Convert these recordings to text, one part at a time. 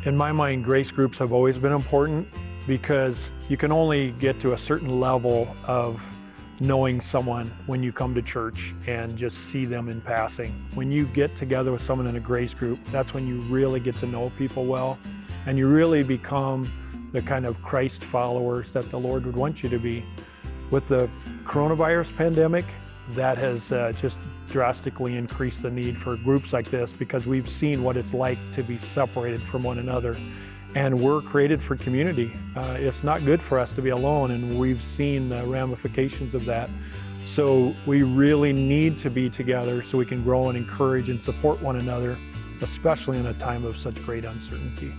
In my mind, grace groups have always been important because you can only get to a certain level of knowing someone when you come to church and just see them in passing. When you get together with someone in a grace group, that's when you really get to know people well, and you really become the kind of Christ followers that the Lord would want you to be. With the coronavirus pandemic, that has just drastically increased the need for groups like this, because we've seen what it's like to be separated from one another. And we're created for community. It's not good for us to be alone, and we've seen the ramifications of that. So we really need to be together so we can grow and encourage and support one another, especially in a time of such great uncertainty.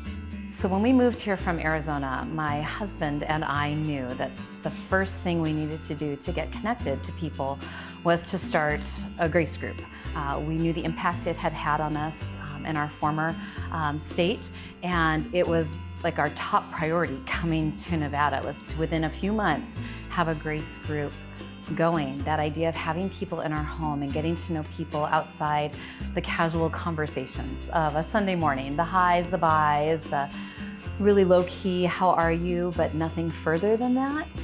So when we moved here from Arizona, my husband and I knew that the first thing we needed to do to get connected to people was to start a grace group. We knew the impact it had had on us in our former state, and it was like our top priority coming to Nevada was to, within a few months, have a grace group going. That idea of having people in our home and getting to know people outside the casual conversations of a Sunday morning, the highs, the byes, the really low-key, how are you, but nothing further than that.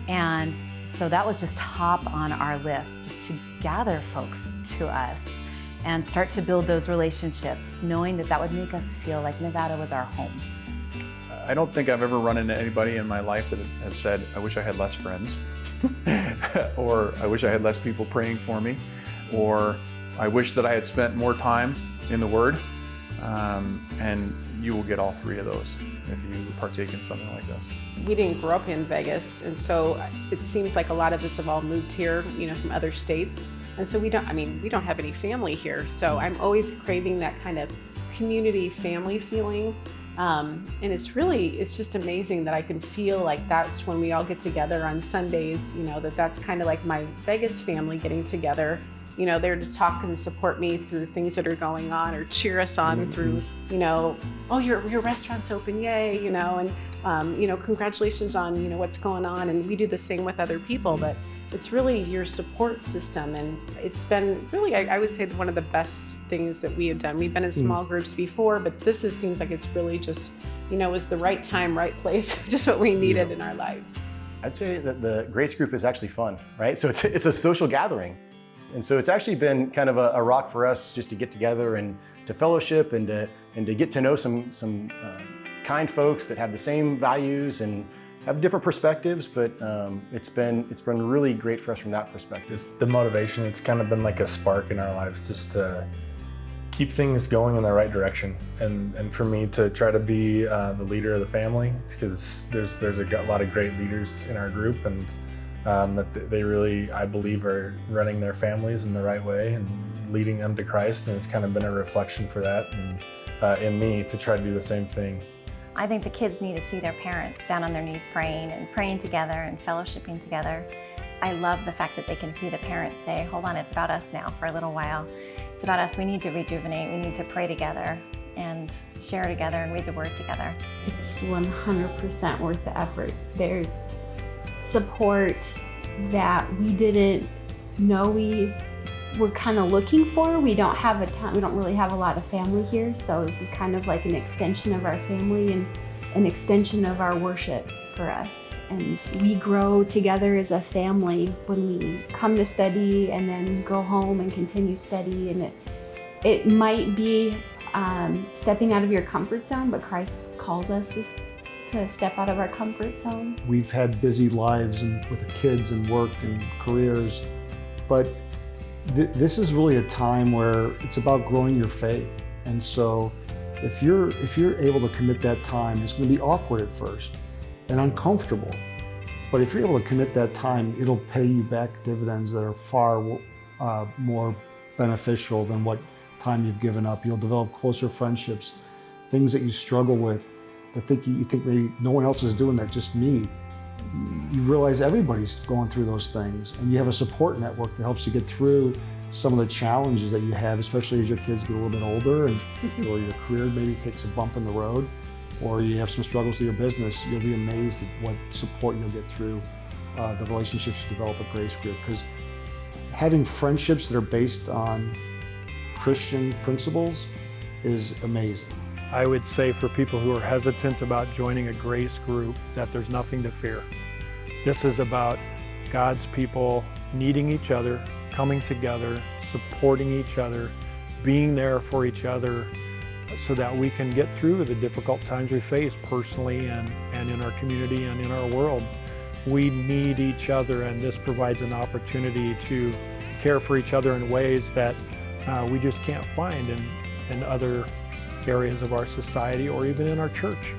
And so that was just top on our list, just to gather folks to us and start to build those relationships, knowing that that would make us feel like Nevada was our home. I don't think I've ever run into anybody in my life that has said, I wish I had less friends, or I wish I had less people praying for me, or I wish that I had spent more time in the Word. And you will get all three of those if you partake in something like this. We didn't grow up in Vegas, and so it seems like a lot of us have all moved here, from other states. And so we don't have any family here. So I'm always craving that kind of community family feeling. And it's just amazing that I can feel like that's when we all get together on Sundays, that's kind of like my Vegas family getting together. They're to talk and support me through things that are going on, or cheer us on through, oh, your restaurant's open, yay, and, congratulations on, what's going on. And we do the same with other people, but it's really your support system. And it's been really, I would say, one of the best things that we have done. We've been in small groups before, but this seems like it's really just, was the right time, right place, just what we needed in our lives. I'd say that the grace group is actually fun, right? So it's a social gathering. And so it's actually been kind of a rock for us just to get together and to fellowship and to get to know some kind folks that have the same values and have different perspectives, but it's been really great for us from that perspective. The motivation, it's kind of been like a spark in our lives just to keep things going in the right direction, and for me to try to be the leader of the family, because there's a lot of great leaders in our group, and that they really, I believe, are running their families in the right way and leading them to Christ, and it's kind of been a reflection for that, and in me to try to do the same thing. I think the kids need to see their parents down on their knees praying together and fellowshipping together. I love the fact that they can see the parents say, hold on, it's about us now for a little while. It's about us, we need to rejuvenate, we need to pray together and share together and read the Word together. It's 100% worth the effort. There's support that we didn't know we were kind of looking for. We don't really have a lot of family here, so this is kind of like an extension of our family and an extension of our worship for us. And we grow together as a family when we come to study and then go home and continue study. And it might be stepping out of your comfort zone, but Christ calls us to step out of our comfort zone. We've had busy lives and with the kids and work and careers, but this is really a time where it's about growing your faith. And so if you're able to commit that time, it's going to be awkward at first and uncomfortable. But if you're able to commit that time, it'll pay you back dividends that are far more beneficial than what time you've given up. You'll develop closer friendships, things that you struggle with, that you think maybe no one else is doing that, just me. You realize everybody's going through those things, and you have a support network that helps you get through some of the challenges that you have, especially as your kids get a little bit older and or your career maybe takes a bump in the road, or you have some struggles with your business. You'll be amazed at what support you'll get through the relationships you develop at Grace Group, because having friendships that are based on Christian principles is amazing. I would say for people who are hesitant about joining a grace group that there's nothing to fear. This is about God's people needing each other, coming together, supporting each other, being there for each other so that we can get through the difficult times we face personally and in our community and in our world. We need each other, and this provides an opportunity to care for each other in ways that we just can't find in other areas of our society or even in our church.